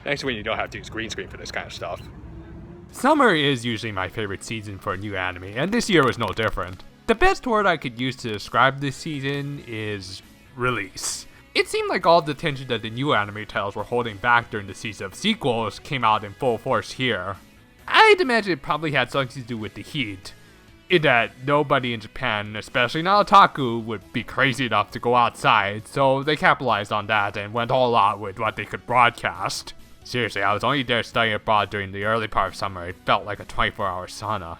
Especially when you don't have to use green screen for this kind of stuff. Summer is usually my favorite season for a new anime, and this year was no different. The best word I could use to describe this season is release. It seemed like all the attention that the new anime titles were holding back during the season of sequels came out in full force here. I'd imagine it probably had something to do with the heat, in that nobody in Japan, especially not otaku, would be crazy enough to go outside, so they capitalized on that and went all out with what they could broadcast. Seriously, I was only there studying abroad during the early part of summer. It felt like a 24-hour sauna.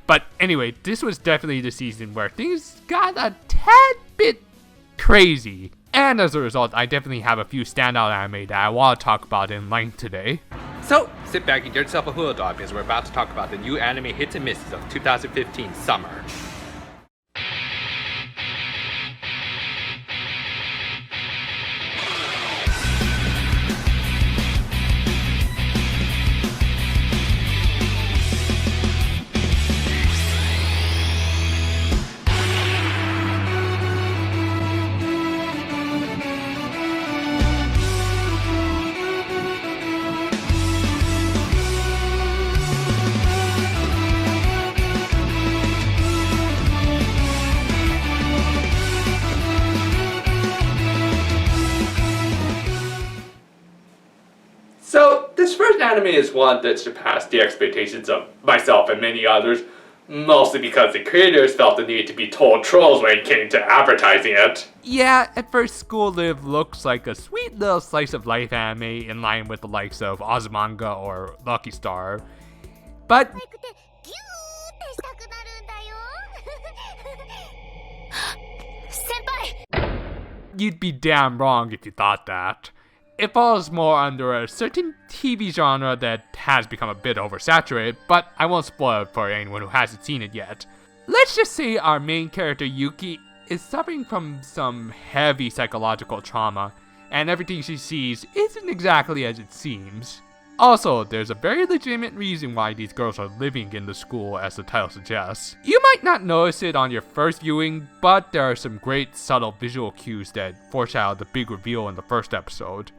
But anyway, this was definitely the season where things got a tad bit crazy. And as a result, I definitely have a few standout anime that I want to talk about in length today. So, sit back and get yourself a hula dog because we're about to talk about the new anime hits and misses of 2015 summer. So, this first anime is one that surpassed the expectations of myself and many others, mostly because the creators felt the need to be told trolls when it came to advertising it. Yeah, at first School Live looks like a sweet little slice of life anime in line with the likes of Azumanga or Lucky Star. But you'd be damn wrong if you thought that. It falls more under a certain TV genre that has become a bit oversaturated, but I won't spoil it for anyone who hasn't seen it yet. Let's just say our main character Yuki is suffering from some heavy psychological trauma, and everything she sees isn't exactly as it seems. Also, there's a very legitimate reason why these girls are living in the school, as the title suggests. You might not notice it on your first viewing, but there are some great subtle visual cues that foreshadow the big reveal in the first episode.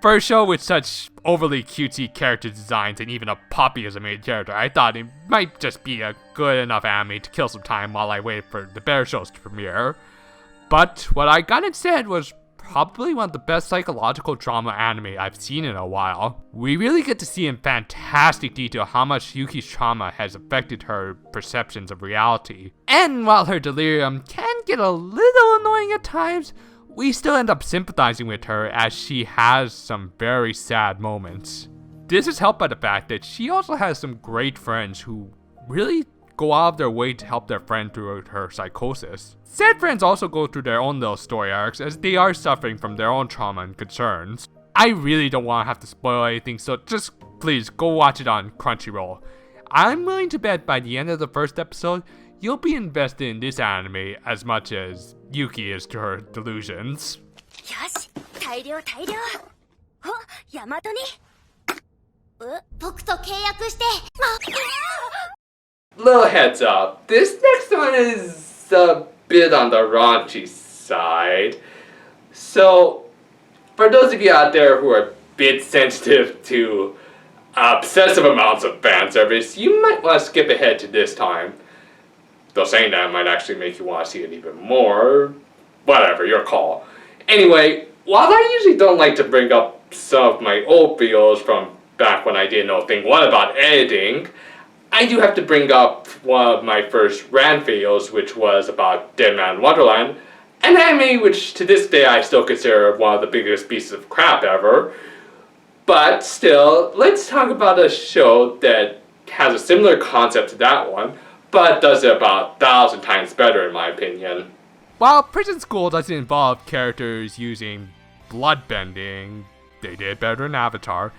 For a show with such overly cutesy character designs and even a puppy as a main character, I thought it might just be a good enough anime to kill some time while I waited for the better shows to premiere. But what I got instead was probably one of the best psychological drama anime I've seen in a while. We really get to see in fantastic detail how much Yuki's trauma has affected her perceptions of reality. And while her delirium can get a little annoying at times, we still end up sympathizing with her as she has some very sad moments. This is helped by the fact that she also has some great friends who really go out of their way to help their friend through her psychosis. Said friends also go through their own little story arcs as they are suffering from their own trauma and concerns. I really don't want to have to spoil anything, so just please go watch it on Crunchyroll. I'm willing to bet by the end of the first episode, you'll be invested in this anime as much as Yuki is to her delusions. Little heads up, this next one is a bit on the raunchy side. So, for those of you out there who are a bit sensitive to obsessive amounts of fan service, you might want to skip ahead to this time. Though saying that might actually make you want to see it even more. Whatever, your call. Anyway, while I usually don't like to bring up some of my old videos from back when I didn't know a thing one about editing, I do have to bring up one of my first rant videos, which was about Dead Man Wonderland, an anime which to this day I still consider one of the biggest pieces of crap ever. But still, let's talk about a show that has a similar concept to that one, but does it about 1,000 times better in my opinion. While Prison School doesn't involve characters using bloodbending, they did better in Avatar.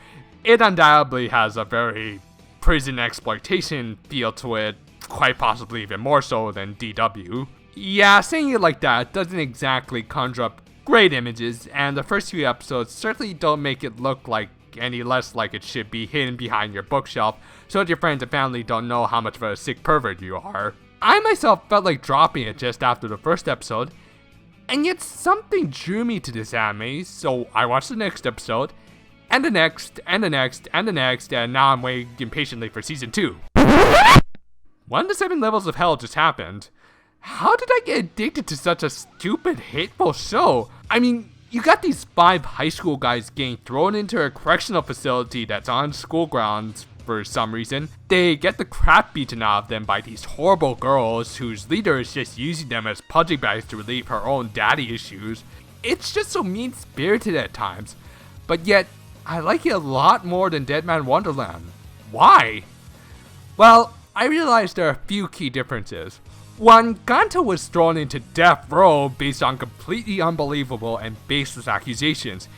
It undoubtedly has a very prison exploitation feel to it, quite possibly even more so than DW. Yeah, saying it like that doesn't exactly conjure up great images, and the first few episodes certainly don't make it look like any less like it should be hidden behind your bookshelf so that your friends and family don't know how much of a sick pervert you are. I myself felt like dropping it just after the first episode, and yet something drew me to this anime, so I watched the next episode, And the next, and the next, and the next, and now I'm waiting impatiently for season 2. 1 to 7 levels of hell just happened. How did I get addicted to such a stupid, hateful show? I mean, you got these 5 high school guys getting thrown into a correctional facility that's on school grounds for some reason. They get the crap beaten out of them by these horrible girls whose leader is just using them as punching bags to relieve her own daddy issues. It's just so mean-spirited at times, but yet I like it a lot more than Dead Man Wonderland. Why? Well, I realized there are a few key differences. 1, Ganto was thrown into death row based on completely unbelievable and baseless accusations.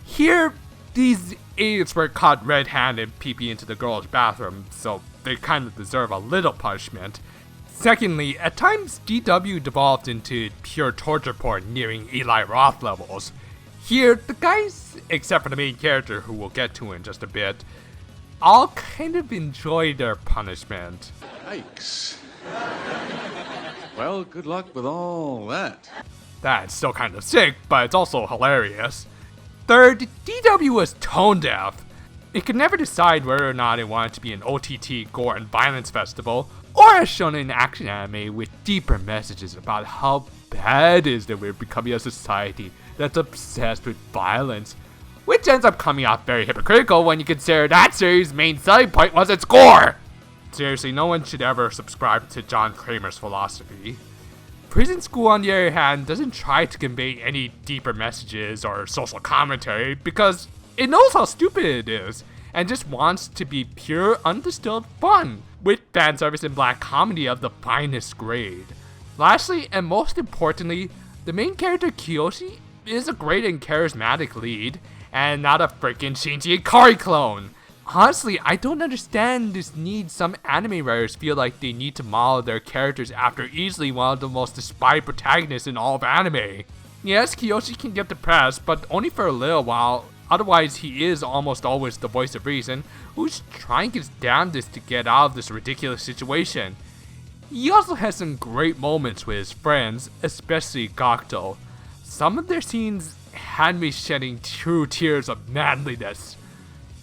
Here, these idiots were caught red-handed peeping into the girls' bathroom, so they kind of deserve a little punishment. Secondly, at times DW devolved into pure torture porn nearing Eli Roth levels. Here, the guys, except for the main character who we'll get to in just a bit, all kind of enjoy their punishment. Yikes. Well, good luck with all that. That's still kind of sick, but it's also hilarious. Third, DW was tone deaf. It could never decide whether or not it wanted to be an OTT gore and violence festival, or a shonen action anime with deeper messages about how bad it is that we're becoming a society that's obsessed with violence, which ends up coming off very hypocritical when you consider that series' main selling point was its gore! Seriously, no one should ever subscribe to John Kramer's philosophy. Prison School, on the other hand, doesn't try to convey any deeper messages or social commentary because it knows how stupid it is and just wants to be pure, undistilled fun with fan service and black comedy of the finest grade. Lastly, and most importantly, the main character Kiyoshi is a great and charismatic lead and not a freaking Shinji Ikari clone. Honestly, I don't understand this need some anime writers feel like they need to model their characters after easily one of the most despised protagonists in all of anime. Yes, Kiyoshi can get depressed, but only for a little while, otherwise he is almost always the voice of reason, who's trying his damnedest to get out of this ridiculous situation. He also has some great moments with his friends, especially Gakuto. Some of their scenes had me shedding true tears of manliness.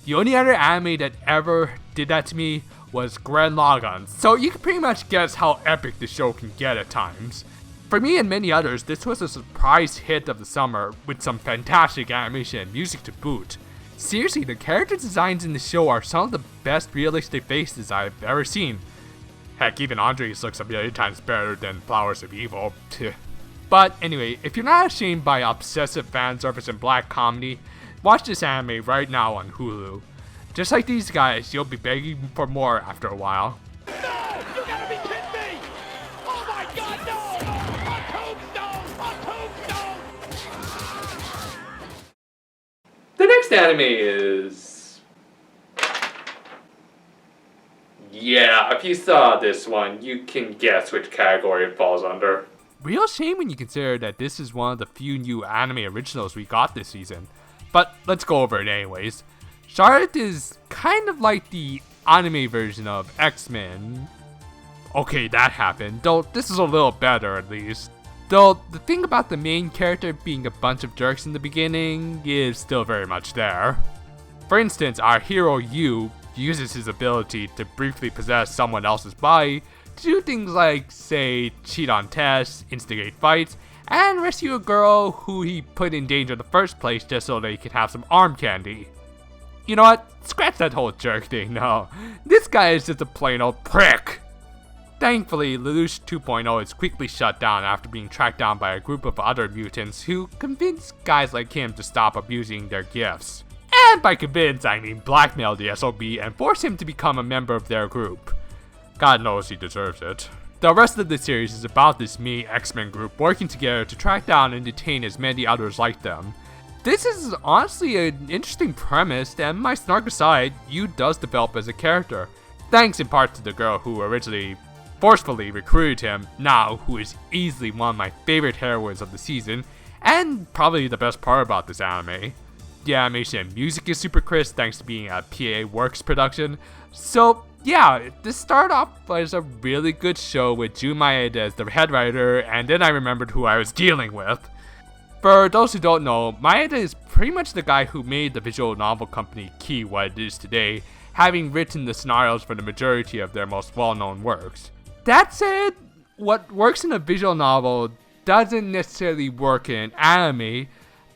The only other anime that ever did that to me was Gurren Lagann, so you can pretty much guess how epic the show can get at times. For me and many others, this was a surprise hit of the summer with some fantastic animation and music to boot. Seriously, the character designs in the show are some of the best realistic faces I've ever seen. Heck, even Andre's looks a million times better than Flowers of Evil. But anyway, if you're not ashamed by obsessive fan service and black comedy, watch this anime right now on Hulu. Just like these guys, you'll be begging for more after a while. No! You gotta be kidding me! Oh my god, no! A tombstone! The next anime is... Yeah, if you saw this one, you can guess which category it falls under. Real shame when you consider that this is one of the few new anime originals we got this season. But let's go over it anyways. Charlotte is kind of like the anime version of X-Men. Okay, that happened, though this is a little better at least. Though the thing about the main character being a bunch of jerks in the beginning is still very much there. For instance, our hero Yu uses his ability to briefly possess someone else's body to do things like, say, cheat on tests, instigate fights, and rescue a girl who he put in danger in the first place just so they could have some arm candy. You know what? Scratch that whole jerk thing, no. This guy is just a plain old prick. Thankfully, Lelouch 2.0 is quickly shut down after being tracked down by a group of other mutants who convince guys like him to stop abusing their gifts. And by convince, I mean blackmail the SOB and force him to become a member of their group. God knows he deserves it. The rest of the series is about this mini X-Men group working together to track down and detain as many others like them. This is honestly an interesting premise, and my snark aside, Yu does develop as a character. Thanks in part to the girl who originally forcefully recruited him, now who is easily one of my favorite heroines of the season, and probably the best part about this anime. The animation and music is super crisp thanks to being a PA Works production, so yeah, this started off as a really good show with Jun Maeda as the head writer, and then I remembered who I was dealing with. For those who don't know, Maeda is pretty much the guy who made the visual novel company Key what it is today, having written the scenarios for the majority of their most well-known works. That said, what works in a visual novel doesn't necessarily work in anime,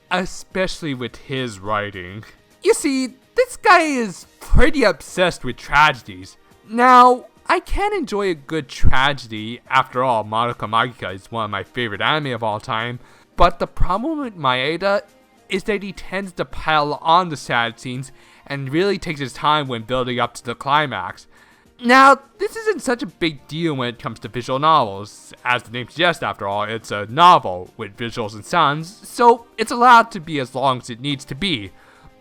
especially with his writing. You see, this guy is pretty obsessed with tragedies. Now, I can enjoy a good tragedy. After all, Madoka Magica is one of my favorite anime of all time. But the problem with Maeda is that he tends to pile on the sad scenes and really takes his time when building up to the climax. Now, this isn't such a big deal when it comes to visual novels. As the name suggests, after all, it's a novel with visuals and sounds, so it's allowed to be as long as it needs to be.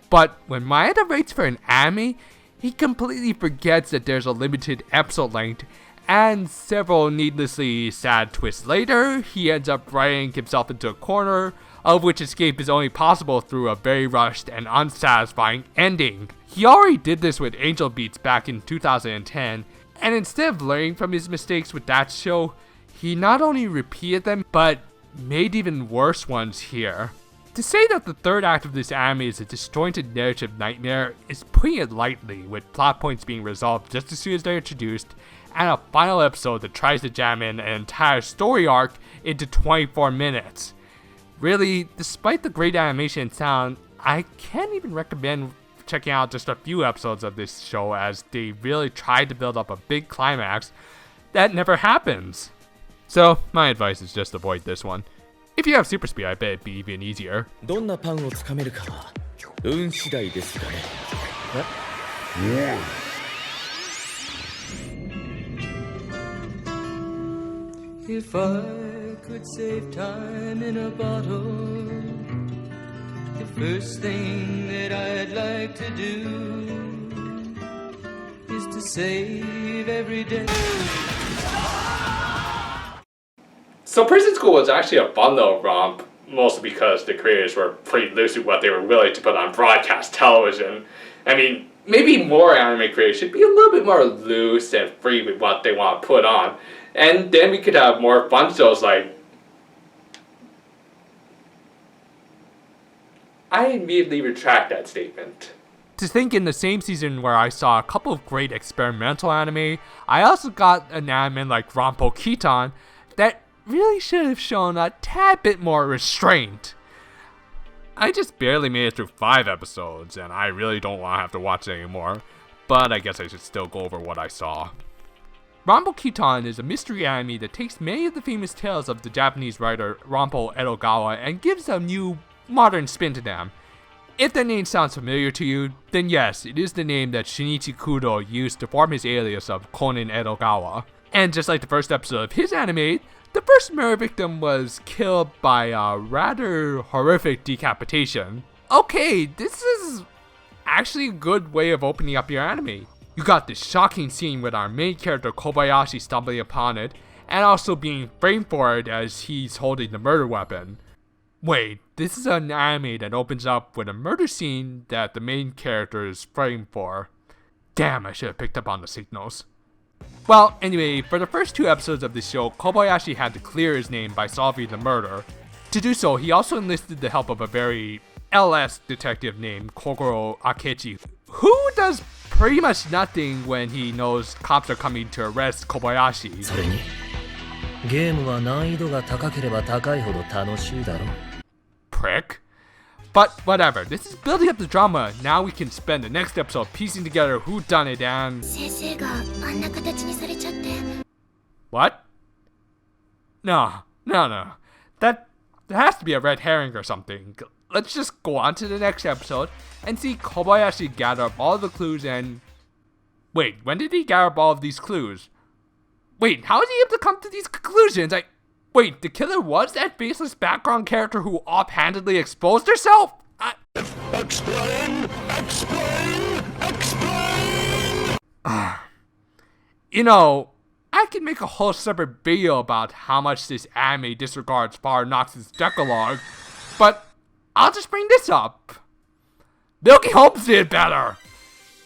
But when Maeda writes for an anime, he completely forgets that there's a limited episode length, and several needlessly sad twists later, he ends up writing himself into a corner, of which escape is only possible through a very rushed and unsatisfying ending. He already did this with Angel Beats back in 2010, and instead of learning from his mistakes with that show, he not only repeated them, but made even worse ones here. To say that the third act of this anime is a disjointed narrative nightmare is putting it lightly, with plot points being resolved just as soon as they're introduced, and a final episode that tries to jam in an entire story arc into 24 minutes. Really, despite the great animation and sound, I can't even recommend checking out just a few episodes of this show, as they really tried to build up a big climax that never happens. So, my advice is just avoid this one. If you have super speed, I bet it'd be even easier. どんなパンをつかめるかは運次第ですがね。If I could save time in a bottle, the first thing that I'd like to do is to save every day. So Prison School was actually a fun little romp, mostly because the creators were pretty loose with what they were willing to put on broadcast television. I mean, maybe more anime creators should be a little bit more loose and free with what they want to put on. And then we could have more fun shows like... I immediately retract that statement. To think, in the same season where I saw a couple of great experimental anime, I also got an anime like Rampo Kitan that really should have shown a tad bit more restraint. I just barely made it through 5 episodes, and I really don't want to have to watch it anymore, but I guess I should still go over what I saw. Rampo Kitan is a mystery anime that takes many of the famous tales of the Japanese writer Rampo Edogawa and gives a new, modern spin to them. If the name sounds familiar to you, then yes, it is the name that Shinichi Kudo used to form his alias of Conan Edogawa. And just like the first episode of his anime, the first murder victim was killed by a rather horrific decapitation. Okay, this is actually a good way of opening up your anime. You got this shocking scene with our main character Kobayashi stumbling upon it, and also being framed for it as he's holding the murder weapon. Wait, this is an anime that opens up with a murder scene that the main character is framed for. Damn, I should have picked up on the signals. Well, anyway, for the first 2 episodes of this show, Kobayashi had to clear his name by solving the murder. To do so, he also enlisted the help of a very LS detective named Kogoro Akechi, who does pretty much nothing when he knows cops are coming to arrest Kobayashi. それにゲームは難易度が高ければ高いほど楽しいだろ。Prick. But whatever, this is building up the drama. Now we can spend the next episode piecing together who done it and... 先生があんな形にされちゃって。 What? No. That has to be a red herring or something. Let's just go on to the next episode and see Kobayashi gather up all the clues and... Wait, when did he gather up all of these clues? Wait, how is he able to come to these conclusions? Wait, the killer was that faceless background character who offhandedly exposed herself? Explain! You know, I could make a whole separate video about how much this anime disregards Far Nox's Decalogue, but I'll just bring this up. Milky Holmes did better!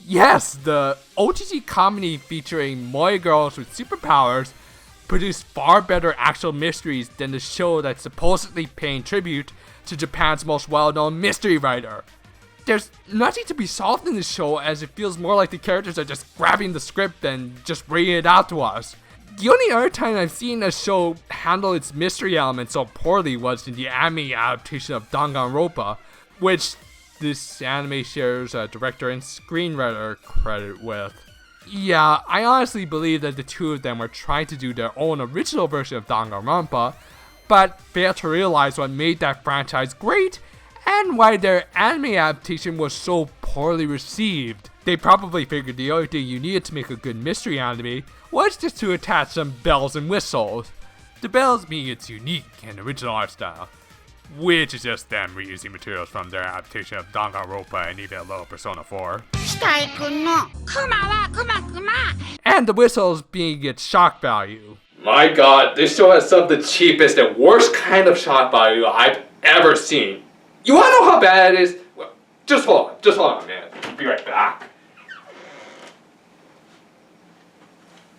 Yes, the OTT comedy featuring moe girls with superpowers produced far better actual mysteries than the show that's supposedly paying tribute to Japan's most well-known mystery writer. There's nothing to be solved in this show, as it feels more like the characters are just grabbing the script and just reading it out to us. The only other time I've seen a show handle its mystery element so poorly was in the anime adaptation of Danganronpa, which this anime shares a director and screenwriter credit with. Yeah, I honestly believe that the two of them were trying to do their own original version of Danganronpa, but failed to realize what made that franchise great and why their anime adaptation was so poorly received. They probably figured the only thing you needed to make a good mystery anime was just to attach some bells and whistles. The bells being its unique and original art style, which is just them reusing materials from their adaptation of Danganronpa and even a little Persona 4. And the whistles being its shock value. My god, this show has some of the cheapest and worst kind of shock value I've ever seen. You wanna know how bad it is? Well, just hold on a minute. I'll be right back.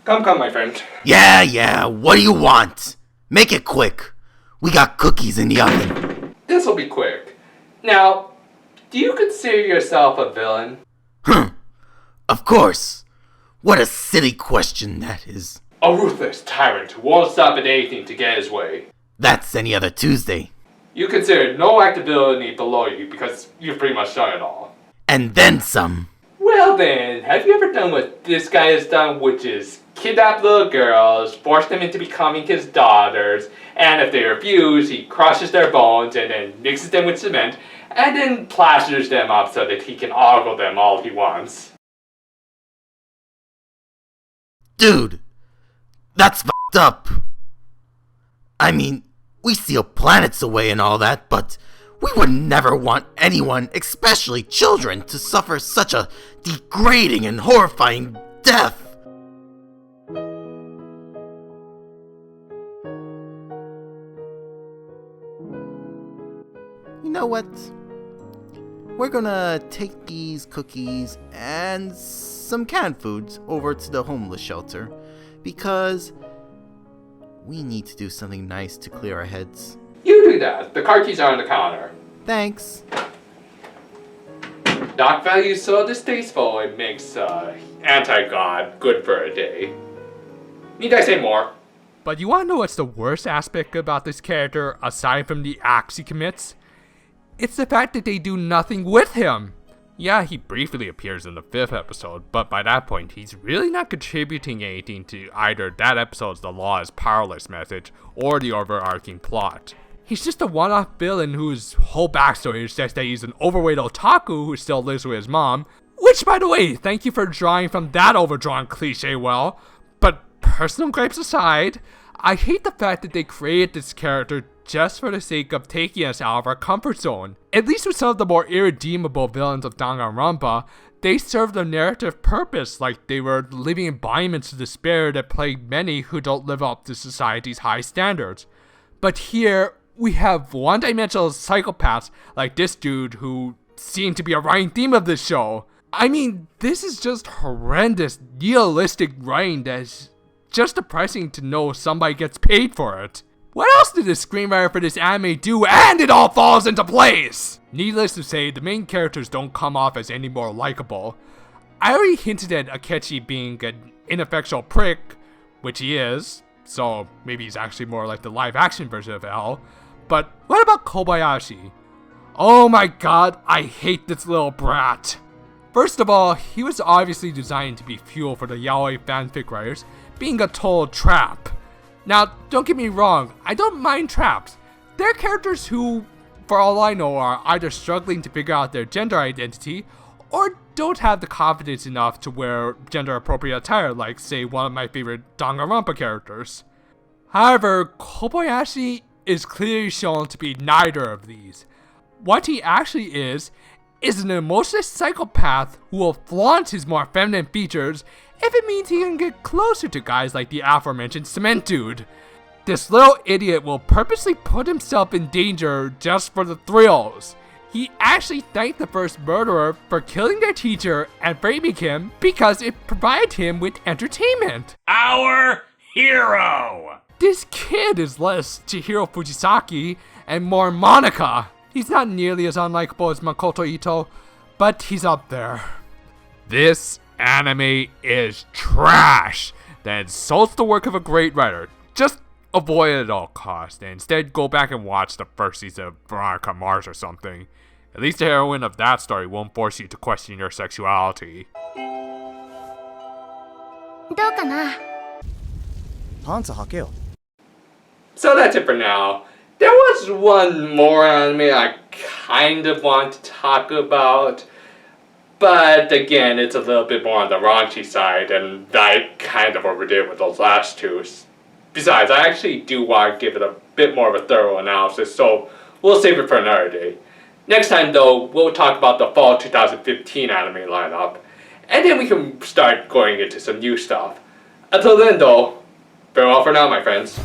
Come, my friend. Yeah, what do you want? Make it quick. We got cookies in the oven. This'll be quick. Now, do you consider yourself a villain? Of course. What a silly question that is. A ruthless tyrant who won't stop at anything to get his way. That's any other Tuesday. You consider no activity below you because you've pretty much done it all. And then some. Well then, have you ever done what this guy has done, which is kidnap little girls, force them into becoming his daughters, and if they refuse, he crushes their bones and then mixes them with cement, and then plasters them up so that he can ogle them all he wants? Dude, that's f***ed up. I mean, we seal planets away and all that, but we would never want anyone, especially children, to suffer such a degrading and horrifying death. You know what? We're gonna take these cookies and some canned foods over to the homeless shelter because we need to do something nice to clear our heads. You do that. The car keys are on the counter. Thanks. Doc value so distasteful it makes anti-god good for a day. Need I say more? But you wanna know what's the worst aspect about this character aside from the acts he commits? It's the fact that they do nothing with him. Yeah, he briefly appears in the 5th episode, but by that point, he's really not contributing anything to either that episode's The Law is Powerless message or the overarching plot. He's just a one-off villain whose whole backstory is just that he's an overweight otaku who still lives with his mom, which, by the way, thank you for drawing from that overdrawn cliche well, but personal gripes aside, I hate the fact that they created this character just for the sake of taking us out of our comfort zone. At least with some of the more irredeemable villains of Danganronpa, they served a narrative purpose, like they were living embodiments of despair that plague many who don't live up to society's high standards. But here, we have one-dimensional psychopaths like this dude who seem to be a running theme of this show. I mean, this is just horrendous, nihilistic writing that's just depressing to know somebody gets paid for it. What else did the screenwriter for this anime do, and it all falls into place? Needless to say, the main characters don't come off as any more likable. I already hinted at Akechi being an ineffectual prick, which he is, so maybe he's actually more like the live-action version of L. But what about Kobayashi? Oh my god, I hate this little brat. First of all, he was obviously designed to be fuel for the yaoi fanfic writers, being a total trap. Now, don't get me wrong, I don't mind traps. They're characters who, for all I know, are either struggling to figure out their gender identity, or don't have the confidence enough to wear gender-appropriate attire, like, say, one of my favorite Danganronpa characters. However, Kobayashi is clearly shown to be neither of these. What he actually is an emotionless psychopath who will flaunt his more feminine features if it means he can get closer to guys like the aforementioned cement dude. This little idiot will purposely put himself in danger just for the thrills. He actually thanked the first murderer for killing their teacher and framing him because it provided him with entertainment. Our hero! This kid is less Chihiro Fujisaki and more Monica. He's not nearly as unlikable as Makoto Ito, but he's up there. This anime is trash that insults the work of a great writer. Just avoid it at all costs, and instead go back and watch the first season of Veronica Mars or something. At least the heroine of that story won't force you to question your sexuality. どうかな So that's it for now. There was one more anime I kind of want to talk about, but again, it's a little bit more on the raunchy side, and I kind of overdid with those last two. Besides, I actually do want to give it a bit more of a thorough analysis, so we'll save it for another day. Next time, though, we'll talk about the fall 2015 anime lineup, and then we can start going into some new stuff. Until then, though, farewell for now, my friends.